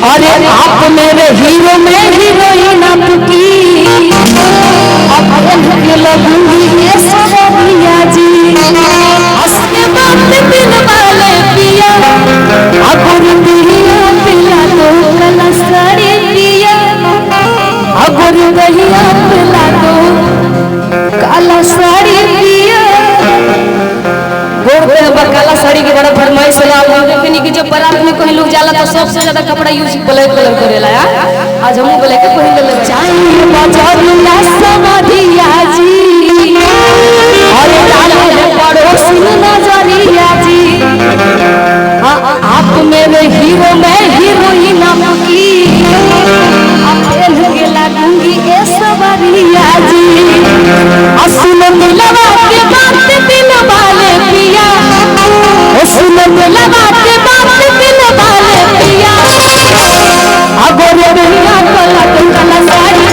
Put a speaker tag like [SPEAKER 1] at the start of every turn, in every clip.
[SPEAKER 1] अरे आप मेरे हीरो में हीरोइन आपकी, अब के लगूंगी ये सवरिया जी। हंसने बात दिल वाले पिया, अगुर दहिया पिला दो कला साड़ी पिया, अगुर दहिया पिला दो काला साड़ी पिया। काला साड़ी की बड़ा फरमाइश होला। लेकिन कि जब बारात में कहीं लोग जाला तो सबसे ज्यादा कपड़ा यूज ब्लैक कलर करेला। आज हम ब्लैक के पहन ले चाहिए बाजारिया समधिया जी, अरे डाले पड़ोसी नजरिया जी। आप मेरे हीरो में हीरोइन आपकी, अब के लगूंगी ए सवरिया जी। सुनो दिलवा के बात दिल वाले पिया, सुनो दिलवा के बात दिल वाले पिया, अगोर दुनिया कला कला साड़ी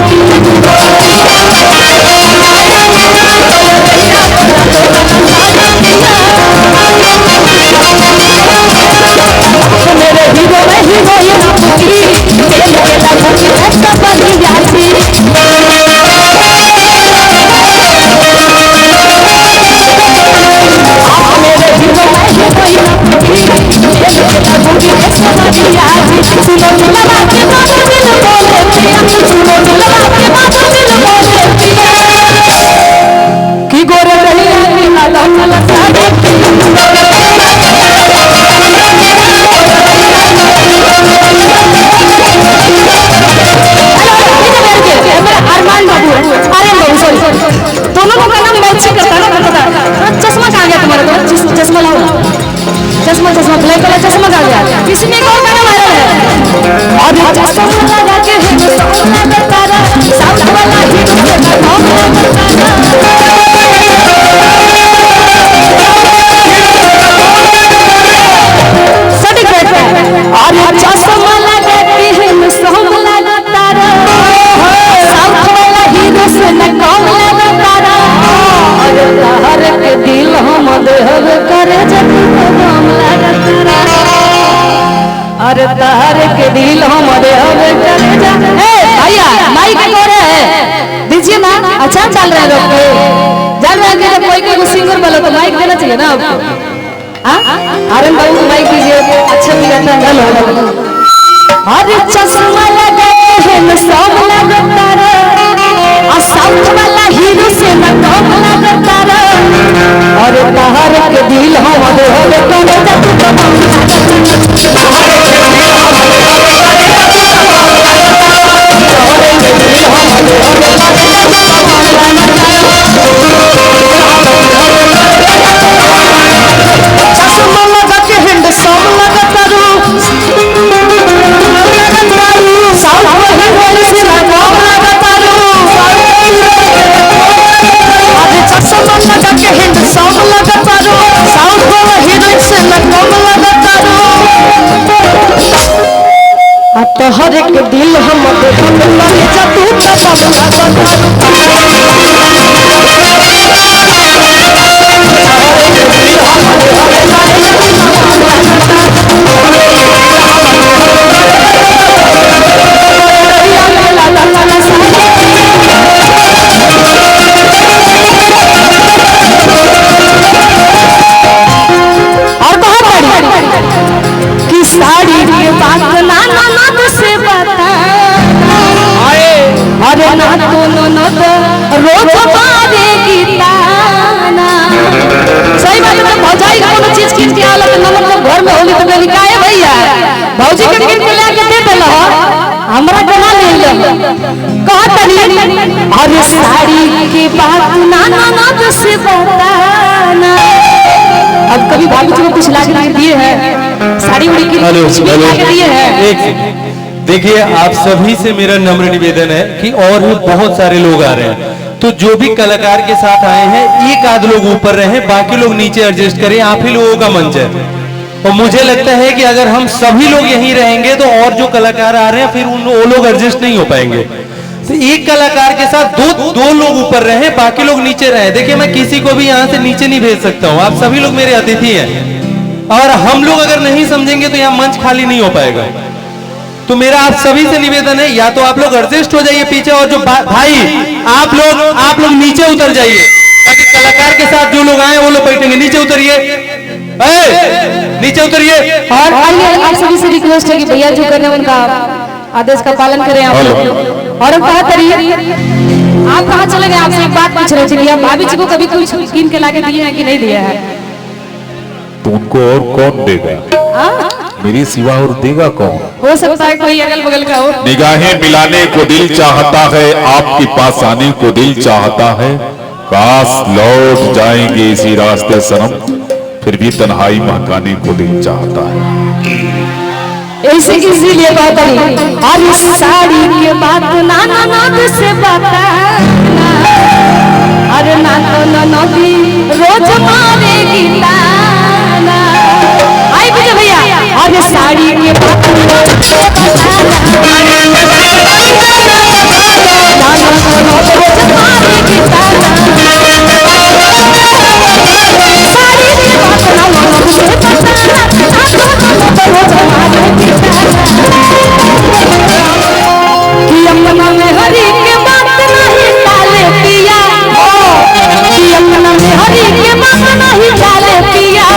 [SPEAKER 1] मेरे हीरो में हीरोइन आपकी, तेल के लगूंगी ए सवरिया जी। चश्मा ब्लैक वाला चश्मा आ गया। किसी ने कौन गाना वायरल है? अरे चश्मा लगा के है सोना का तारा, साउथ वाला हिट से ना कौन बताना। सड़ी कहता है अरे चश्मा लगा के है सोना का तारा, साउथ वाला हीरो से ना कौन बताना। अरे हर के दिल हम देहब करे जब अरे तारे के दिल हमारे हवे करे जा। भैया माइक कोरे है दीजिए ना। अच्छा चल रहा है लोग जान रहे हैं कोई कोई सिंगर वाला तो माइक देना चाहिए ना आपको। अरे बाबू माइक दीजिए, अच्छा भी रहता है। हेलो अरे चश्मा लगा है न सब लगता रे, और साउथ वाला हीरो से न कम लगता रे। अरे तारे के दिल हमारे हवे करे जा। हर एक दिल हम साड़ी के बात ना से बता। अरे ना रोज मारेगी ताना। सही बात है। भौजाई कोनो चीज किन के आला तो नमक तो घर में होली तो गली काहे भैया भौजी के किन के लेके दे देला हमरा बना ले लो कह तनी। अरे साड़ी के बात ना से बताना। अब कभी भाभी जी को कुछ ला के दिए हैं साड़ी उड़ी की कुछ भी ला के दिए हैं?
[SPEAKER 2] देखिए आप सभी से मेरा नम्र निवेदन है कि और भी बहुत सारे लोग आ रहे हैं, तो जो भी कलाकार के साथ आए हैं एक आध लोग ऊपर रहे, बाकी लोग नीचे एडजस्ट करें। आप ही लोगों का मंच है और मुझे लगता है कि अगर हम सभी लोग यहीं रहेंगे तो और जो कलाकार आ रहे हैं फिर वो लोग एडजस्ट नहीं हो पाएंगे। तो एक कलाकार के साथ दो लोग ऊपर रहे, बाकी लोग नीचे रहे। देखिए मैं किसी को भी यहाँ से नीचे नहीं भेज सकता हूँ। आप सभी लोग मेरे अतिथि हैं और हम लोग अगर नहीं समझेंगे तो यहाँ मंच खाली नहीं हो पाएगा। तो मेरा आप सभी से निवेदन है, या तो आप लोग एडजस्ट हो जाइए पीछे, और जो भाई आप लोग नीचे उतर जाइए, ताकि कलाकार के साथ जो लोग आए वो लोग बैठेंगे। नीचे उतरिए, नीचे उतरिए।
[SPEAKER 1] और आइए, आप सभी से रिक्वेस्ट है कि भैया जो कर रहे हैं उनका आदेश का पालन करें आप लोग। और हम कहा करिए, आप कहाँ चले गए? आपसे एक बात पूछ रहे थे, आप भाभी जी को कभी कुछ कीन के लाके दिए हैं कि नहीं दिया है?
[SPEAKER 3] तो उनको और कौन देगा? मेरी सिवा और देगा कौन?
[SPEAKER 1] हो सकता है कोई अगल बगल का हो।
[SPEAKER 3] निगाहें मिलाने को दिल चाहता है, आपके पास आने को दिल चाहता है, काश लौट जाएंगे इसी रास्ते सनम, फिर भी तन्हाई महकाने को दिल चाहता है।
[SPEAKER 1] ऐसे इसीलिए बात करी, और इस साड़ी के बात नाना नाद से बताना, अरे नाना नदी रोज मारेगी ताना। आई विजय भैया, और इस साड़ी के बात नाना से बताना, नाना नदी रोज मारेगी ताना। साड़ी के बात नाना नदी से बताना, रोज मारेगी कि अपना में हरी के बात नहीं डाले पिया, कि अपना में हरी के बात नहीं डाले पिया,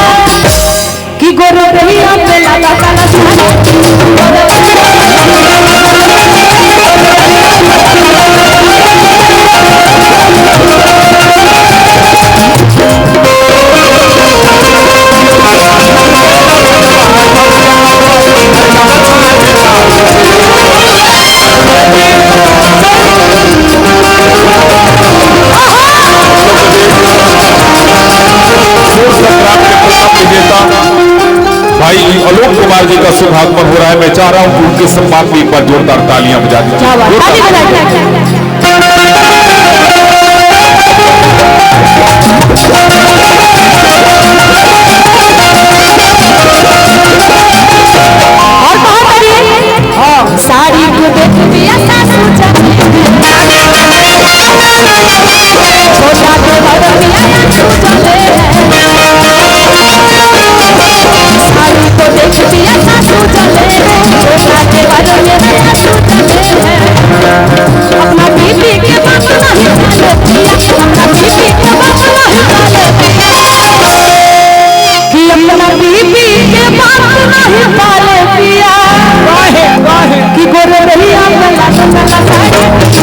[SPEAKER 1] कि गोरो भैया पे लगा काला
[SPEAKER 3] भाई आलोक कुमार जी का शुभ आगमन हो रहा है। मैं चाह रहा हूं कि उनके सम्मान में एक बार जोरदार तालियां बजा दीजिए।
[SPEAKER 1] साड़ी को देख पिया सासू जाने, छोटा के बड़ा पिया सासू जाने, साड़ी को देख पिया सासू जाने, छोटा के बड़ा पिया सासू जाने। अपना बीबी के बात नहीं डाले पिया, अपना बीबी के बात नहीं डाले पिया, कि अपना बीबी के बात नहीं डाले पिया, कि गोरे भैया मेरा चंदना साड़ी